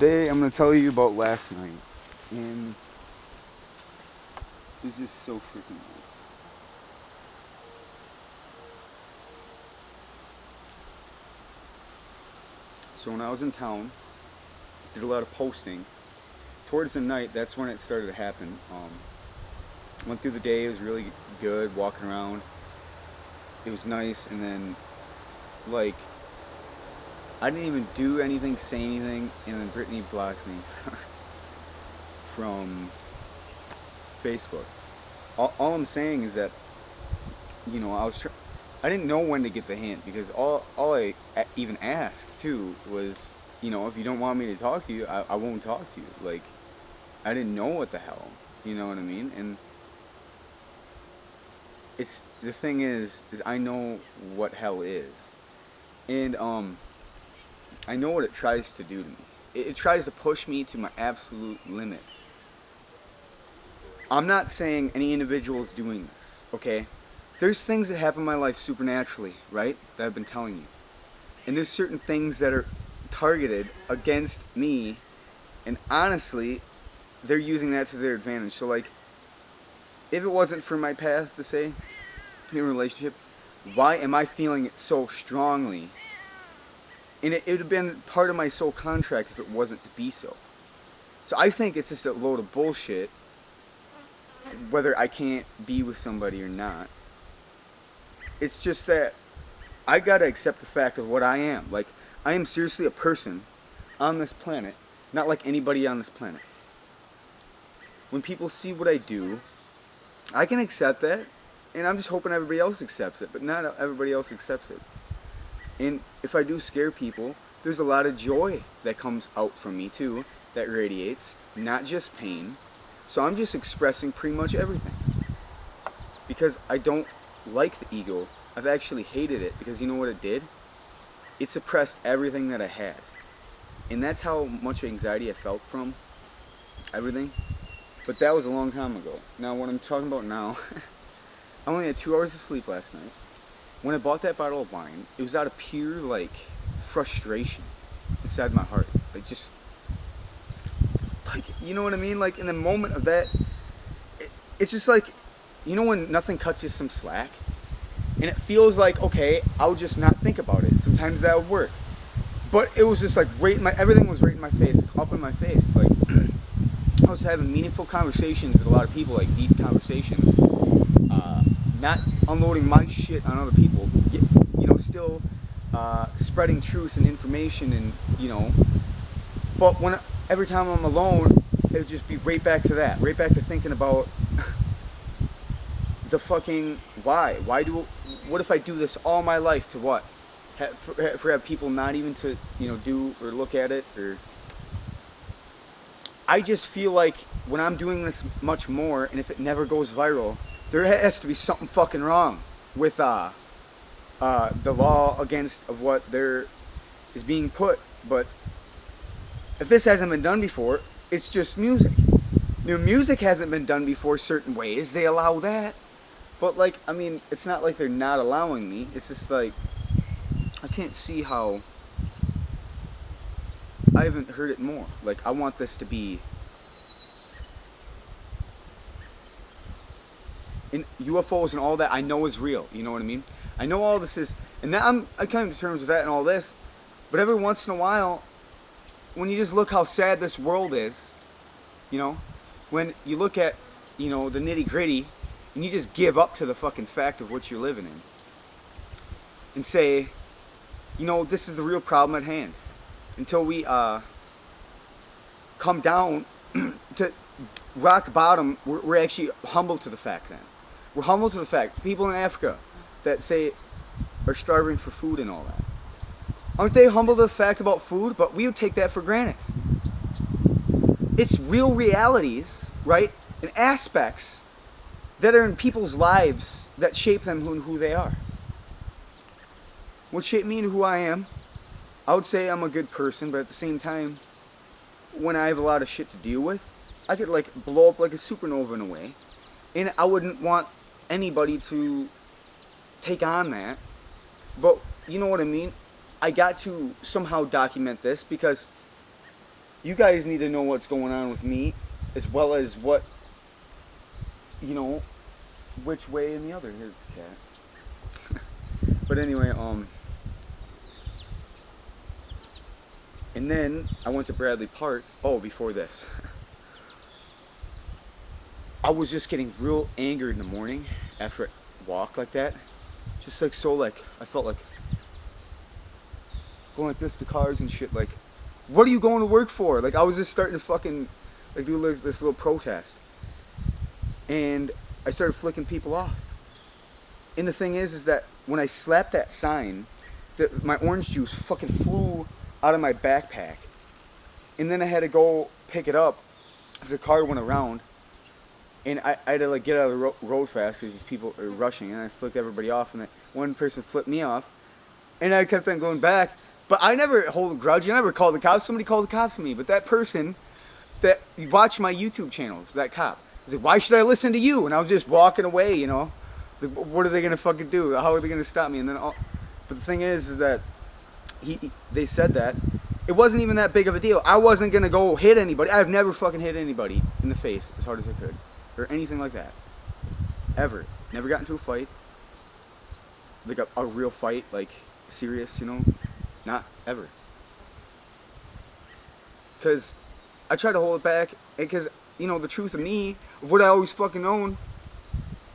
today I'm going to tell you about last night. And it's just so freaking nice. So when I was in town, did a lot of posting. Towards the night, that's when it started to happen. Went through the day, it was really good, walking around. It was nice, and then, like, I didn't even do anything, say anything, and then Brittany blocks me from Facebook. All I'm saying is that, I didn't know when to get the hint because all I even asked too was, if you don't want me to talk to you, I won't talk to you. Like, I didn't know what the hell, you know what I mean? And it's the thing is I know what hell is, and I know what it tries to do to me. It tries to push me to my absolute limit. I'm not saying any individual is doing this, okay? There's things that happen in my life supernaturally, right? That I've been telling you. And there's certain things that are targeted against me, and honestly, they're using that to their advantage. So, like, if it wasn't for my path to say in a relationship, why am I feeling it so strongly? And it would have been part of my soul contract if it wasn't to be so. So I think it's just a load of bullshit, whether I can't be with somebody or not. It's just that I gotta accept the fact of what I am. Like, I am seriously a person on this planet, not like anybody on this planet. When people see what I do, I can accept that, and I'm just hoping everybody else accepts it, but not everybody else accepts it. And if I do scare people, there's a lot of joy that comes out from me too, that radiates, not just pain. So I'm just expressing pretty much everything. Because I don't like the ego. I've actually hated it because you know what it did? It suppressed everything that I had. And that's how much anxiety I felt from everything. But that was a long time ago. Now what I'm talking about now, I only had 2 hours of sleep last night. When I bought that bottle of wine, it was out of pure, like, frustration inside my heart. Like, just, like, you know what I mean? Like, in the moment of that, it's just like, when nothing cuts you some slack? And it feels like, okay, I'll just not think about it. Sometimes that would work. But it was just like everything was right in my face, up in my face. Like, I was having meaningful conversations with a lot of people, like deep conversations. Not unloading my shit on other people. Still spreading truth and information, and But every time I'm alone, it would just be right back to that, right back to thinking about the fucking why. What if I do this all my life to what? Have people not even to do or look at it, or I just feel like when I'm doing this much more, and if it never goes viral, there has to be something fucking wrong with the law against of what there is being put. But if this hasn't been done before, it's just music. Music hasn't been done before certain ways. They allow that. But, like, I mean, it's not like they're not allowing me. It's just like, I can't see how I haven't heard it more. Like, I want this to be in UFOs and all that. I know is real. You know what I mean? I know all this is, and now I come to terms with that and all this. But every once in a while, when you just look how sad this world is, when you look at, the nitty gritty, and you just give up to the fucking fact of what you're living in, and say, this is the real problem at hand. Until we come down to rock bottom, we're actually humble to the fact then. We're humble to the fact. People in Africa that say are starving for food and all that. Aren't they humble to the fact about food? But we would take that for granted. It's real realities, right? And aspects that are in people's lives that shape them who they are. What shaped me into who I am? I would say I'm a good person, but at the same time, when I have a lot of shit to deal with, I could like blow up like a supernova in a way. And I wouldn't want anybody to take on that. But you know what I mean? I got to somehow document this because you guys need to know what's going on with me, as well as what, you know, which way and the other. Here's the cat. But anyway, and then I went to Bradley Park. Oh, before this, I was just getting real angered in the morning after I walk like that. Just like so, like I felt like going like this to cars and shit. Like, what are you going to work for? Like, I was just starting to fucking like do like this little protest, and I started flicking people off. And the thing is that when I slapped that sign, my orange juice fucking flew out of my backpack, and then I had to go pick it up after the car went around, and I had to like get out of the road fast because these people are rushing, and I flicked everybody off, and one person flipped me off, and I kept on going back. But I never hold a grudge. I never called the cops. Somebody called the cops on me. But that person that watched my YouTube channels, that cop, was like, "Why should I listen to you?" And I was just walking away, you know. Like, what are they gonna fucking do? How are they gonna stop me? And then, but the thing is that they said that it wasn't even that big of a deal. I wasn't gonna go hit anybody. I've never fucking hit anybody in the face as hard as I could, or anything like that, ever. Never got into a fight, like a real fight, like serious, you know. Not ever. Because I try to hold it back, because, you know, the truth of me, of what I always fucking own,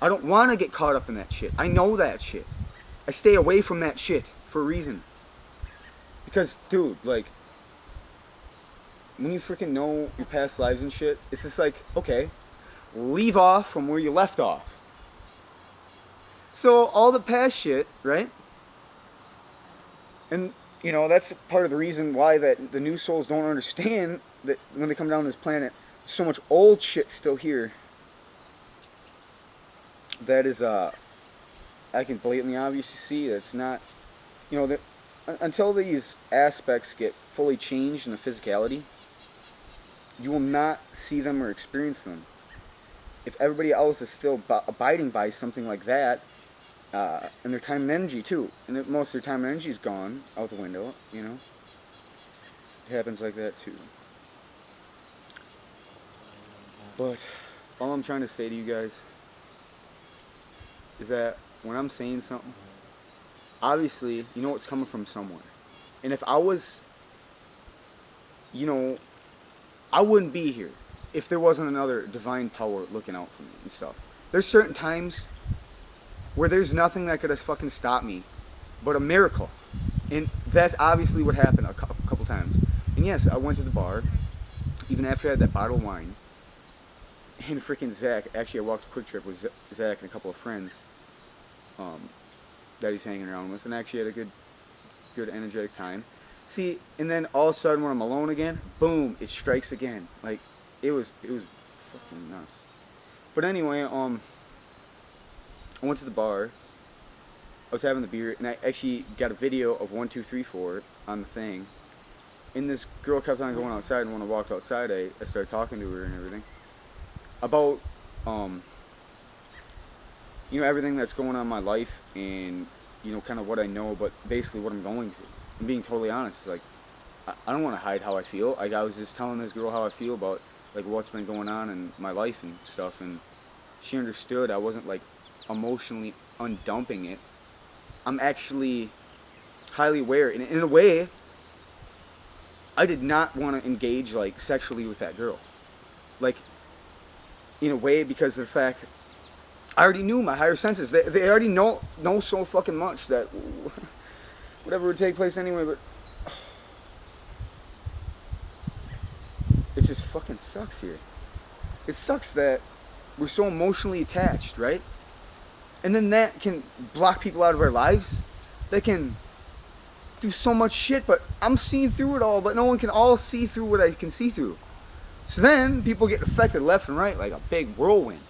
I don't want to get caught up in that shit. I know that shit. I stay away from that shit for a reason. Because, dude, like, when you freaking know your past lives and shit, it's just like, okay, leave off from where you left off. So, all the past shit, right? And you know, that's part of the reason why that the new souls don't understand that when they come down to this planet, so much old shit still here. That is, I can blatantly obviously see that's not, you know, that until these aspects get fully changed in the physicality, you will not see them or experience them. If everybody else is still abiding by something like that, and their time and energy too, and most of their time and energy is gone out the window, you know. It happens like that too. But all I'm trying to say to you guys is that when I'm saying something, obviously you know it's coming from somewhere. And if I was, you know, I wouldn't be here if there wasn't another divine power looking out for me and stuff. There's certain times where there's nothing that could have fucking stopped me but a miracle. And that's obviously what happened a couple times. And yes, I went to the bar, even after I had that bottle of wine, and freaking Zach, actually I walked a quick trip with Zach and a couple of friends that he's hanging around with, and actually had a good energetic time. See, and then all of a sudden when I'm alone again, boom, it strikes again. Like, it was fucking nuts. But anyway, I went to the bar, I was having the beer, and I actually got a video of 1, 2, 3, 4 on the thing, and this girl kept on going outside, and when I walked outside, I started talking to her and everything, about, you know, everything that's going on in my life, and, you know, kind of what I know, but basically what I'm going through. I'm being totally honest, like, I don't want to hide how I feel. Like, I was just telling this girl how I feel about, like, what's been going on in my life and stuff, and she understood. I wasn't, like, emotionally undumping it. I'm actually highly aware, and in a way I did not want to engage like sexually with that girl, like in a way, because of the fact I already knew my higher senses. They already know so fucking much that whatever would take place anyway. But it just fucking sucks here. It sucks that we're so emotionally attached, right? And then that can block people out of our lives. That can do so much shit, but I'm seeing through it all, but no one can all see through what I can see through. So then people get affected left and right like a big whirlwind.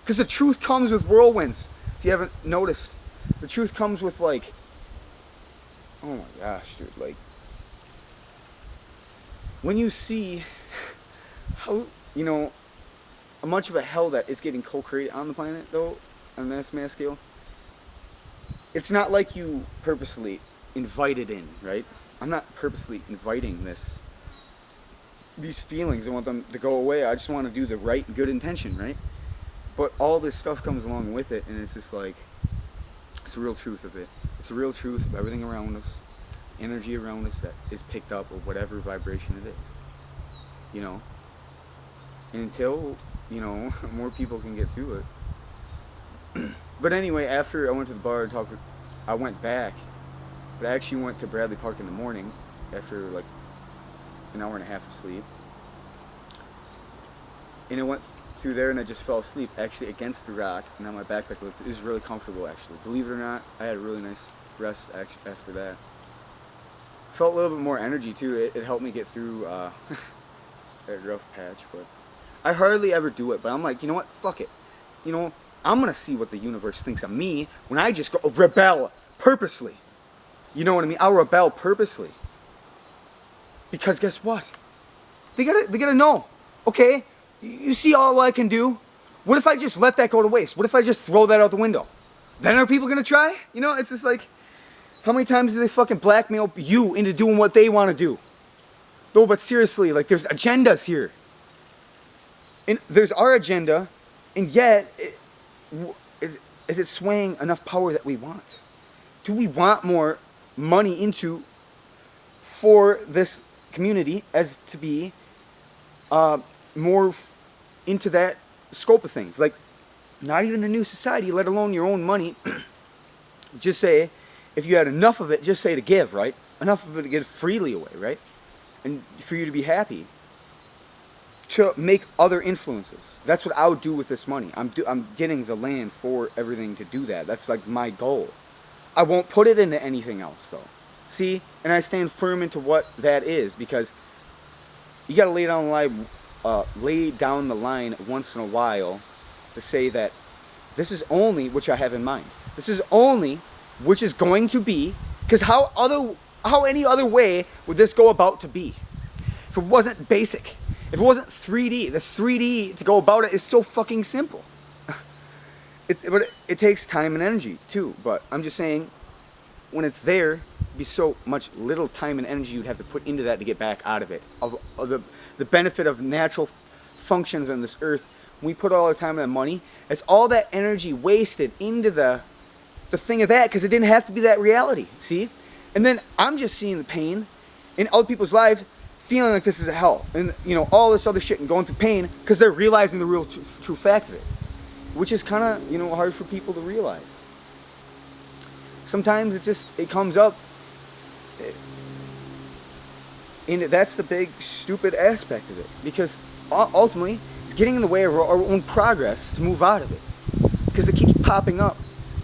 Because the truth comes with whirlwinds, if you haven't noticed. The truth comes with like, oh my gosh, dude, like, when you see how, you know, how much of a hell that is getting co-created on the planet, though, on this mass scale, it's not like you purposely invited in, right? I'm not purposely inviting this these feelings. I want them to go away. I just want to do the right, good intention, right? But all this stuff comes along with it, and it's just like, it's the real truth of it. It's the real truth of everything around us, energy around us that is picked up, or whatever vibration it is. You know? And until, you know, more people can get through it. But anyway, after I went to the bar and talked, I went back. But I actually went to Bradley Park in the morning after like an hour and a half of sleep. And I went through there and I just fell asleep actually against the rock, and then my backpack looked, it was really comfortable actually. Believe it or not, I had a really nice rest after that. Felt a little bit more energy too. It helped me get through that rough patch, but I hardly ever do it. But I'm like, you know what? Fuck it. You know, I'm gonna see what the universe thinks of me when I just go rebel purposely. You know what I mean? I'll rebel purposely. Because guess what? They gotta know. Okay, you see all I can do? What if I just let that go to waste? What if I just throw that out the window? Then are people gonna try? You know, it's just like, how many times do they fucking blackmail you into doing what they want to do? No, but seriously, like, there's agendas here. And there's our agenda, and yet, is it swaying enough power that we want? Do we want more money into for this community as to be more into that scope of things? Like, not even a new society, let alone your own money. Just say, if you had enough of it, just say to give, right? Enough of it to give freely away, right? And for you to be happy. To make other influences. That's what I would do with this money. I'm getting the land for everything to do that. That's like my goal. I won't put it into anything else though. See? And I stand firm into what that is, because you gotta lay down the line once in a while to say that this is only which I have in mind. This is only which is going to be, because how any other way would this go about to be? If it wasn't basic. If it wasn't 3D, this 3D to go about it is so fucking simple. But it takes time and energy too. But I'm just saying, when it's there, it'd be so much little time and energy you'd have to put into that to get back out of it. Of the benefit of natural functions on this earth, when we put all our time and money, it's all that energy wasted into the thing of that, because it didn't have to be that reality. See? And then I'm just seeing the pain in other people's lives, feeling like this is a hell, and you know, all this other shit, and going through pain because they're realizing the real true fact of it, which is kind of, you know, hard for people to realize. Sometimes it comes up, and that's the big stupid aspect of it, because ultimately it's getting in the way of our own progress to move out of it, because it keeps popping up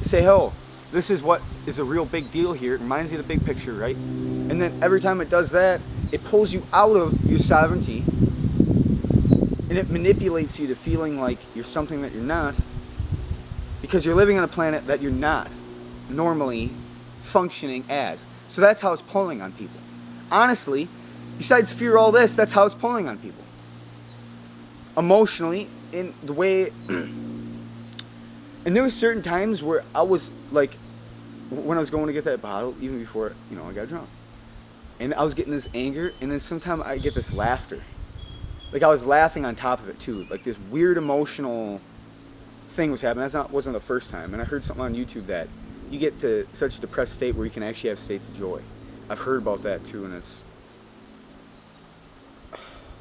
to say, oh, this is what is a real big deal here. It reminds you of the big picture, right? And then every time it does that, it pulls you out of your sovereignty, and it manipulates you to feeling like you're something that you're not, because you're living on a planet that you're not normally functioning as. So that's how it's pulling on people. Honestly, besides fear, all this, that's how it's pulling on people. Emotionally, in the way... And there were certain times where I was like, when I was going to get that bottle, even before, you know, I got drunk. And I was getting this anger, and then sometimes I get this laughter. Like, I was laughing on top of it too. Like, this weird emotional thing was happening. Wasn't the first time. And I heard something on YouTube that you get to such a depressed state where you can actually have states of joy. I've heard about that too, and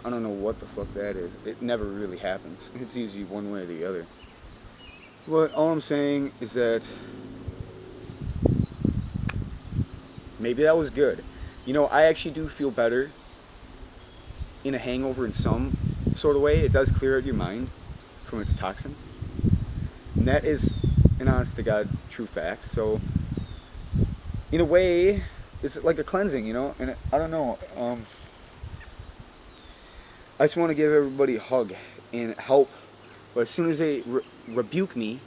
I don't know what the fuck that is. It never really happens. It's usually one way or the other. But all I'm saying is that maybe that was good. You know, I actually do feel better in a hangover in some sort of way. It does clear out your mind from its toxins. And that is an honest to God true fact. So, in a way, it's like a cleansing, you know? And I don't know. I just want to give everybody a hug and help. But as soon as they rebuke me,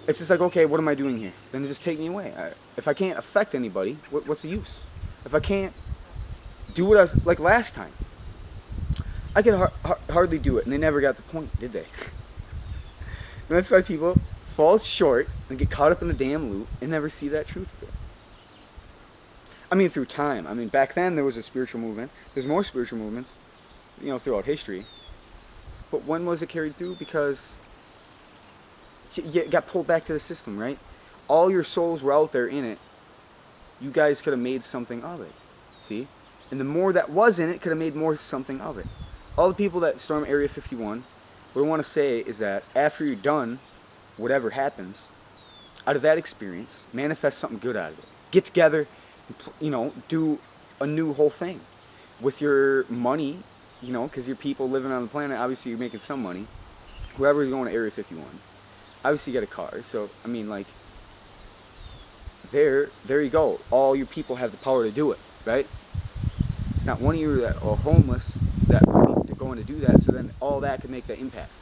it's just like, okay, what am I doing here? Then just take me away. If I can't affect anybody, what's the use? If I can't do what I was, like last time, I could hardly do it, and they never got the point, did they? And that's why people fall short and get caught up in the damn loop and never see that truth of it. I mean, through time. I mean, back then there was a spiritual movement. There's more spiritual movements. throughout history. But when was it carried through? Because you got pulled back to the system, right? All your souls were out there in it. You guys could have made something of it. See? And the more that was in it could have made more something of it. All the people that storm Area 51, what I want to say is that after you're done, whatever happens, out of that experience, manifest something good out of it. Get together, do a new whole thing. With your money, because you're people living on the planet, obviously you're making some money. Whoever's going to Area 51, obviously you got a car. So, I mean, like, there you go. All your people have the power to do it, right? It's not one of you that are homeless that need to go in to do that, so then all that can make that impact.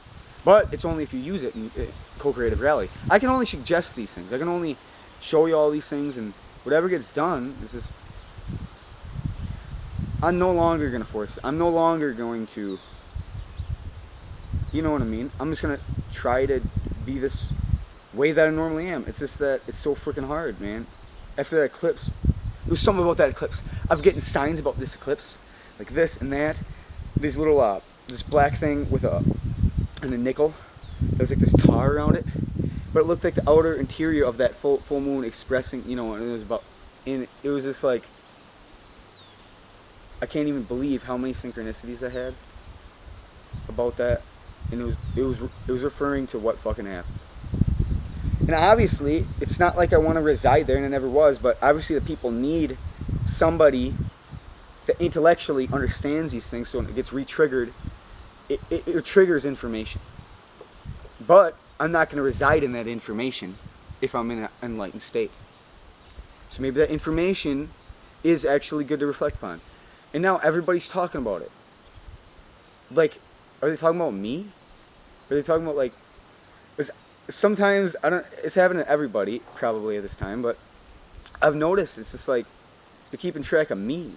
But it's only if you use it in co-creative reality. I can only suggest these things. I can only show you all these things, and whatever gets done is just... I'm no longer going to force it. I'm no longer going to... You know what I mean? I'm just going to try to be this way that I normally am. It's just that it's so freaking hard, man. After that eclipse, there was something about that eclipse. I've getting signs about this eclipse, like this and that. These little, this black thing with a nickel. There's like this tar around it, but it looked like the outer interior of that full moon expressing, and it was about, and it was just like, I can't even believe how many synchronicities I had about that, and it was referring to what fucking happened. And obviously, it's not like I want to reside there, and it never was, but obviously the people need somebody that intellectually understands these things, so when it gets re-triggered, it triggers information. But I'm not going to reside in that information if I'm in an enlightened state. So maybe that information is actually good to reflect upon. And now everybody's talking about it. Like, are they talking about me? Are they talking about, like... Sometimes, it's happening to everybody, probably at this time, but I've noticed it's just like, they're keeping track of me.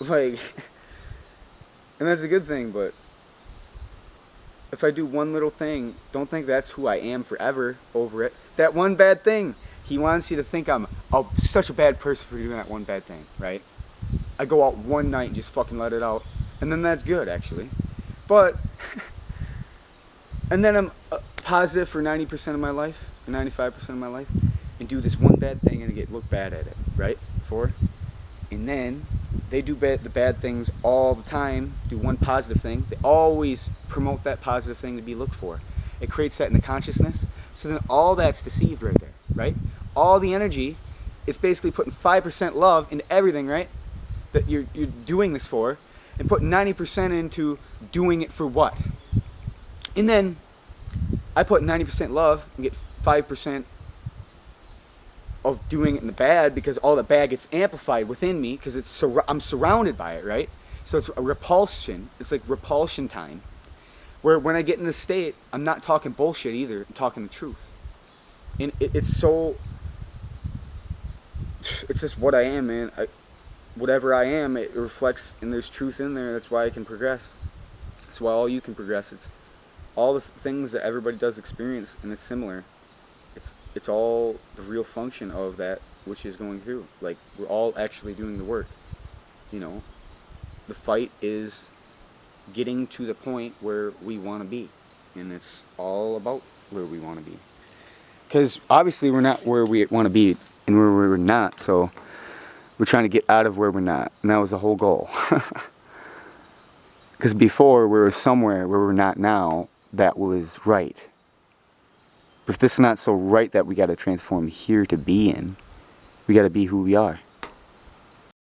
Like, and that's a good thing, but if I do one little thing, don't think that's who I am forever over it. That one bad thing, he wants you to think I'm such a bad person for doing that one bad thing, right? I go out one night and just fucking let it out, and then that's good, actually. But, and then I'm positive for 90% of my life, or 95% of my life, and do this one bad thing and look bad at it, right? And then they do the bad things all the time, do one positive thing. They always promote that positive thing to be looked for. It creates that in the consciousness, so then all that's deceived right there, right? All the energy, it's basically putting 5% love into everything, right? That you're doing this for, and put 90% into doing it for what? And then I put 90% love and get 5% of doing it in the bad, because all the bad gets amplified within me because I'm surrounded by it, right? So it's a repulsion. It's like repulsion time, where when I get in this state, I'm not talking bullshit either. I'm talking the truth, and it's just what I am, man. Whatever I am, it reflects, and there's truth in there. That's why I can progress. That's why all you can progress. It's all the things that everybody does experience, and it's similar. It's all the real function of that which is going through. Like, we're all actually doing the work. The fight is getting to the point where we want to be, and it's all about where we want to be. Because obviously we're not where we want to be, and where we're not, so we're trying to get out of where we're not, and that was the whole goal. Because before, we were somewhere where we're not now that was right. But if this is not so right that we got to transform here to be in, we got to be who we are.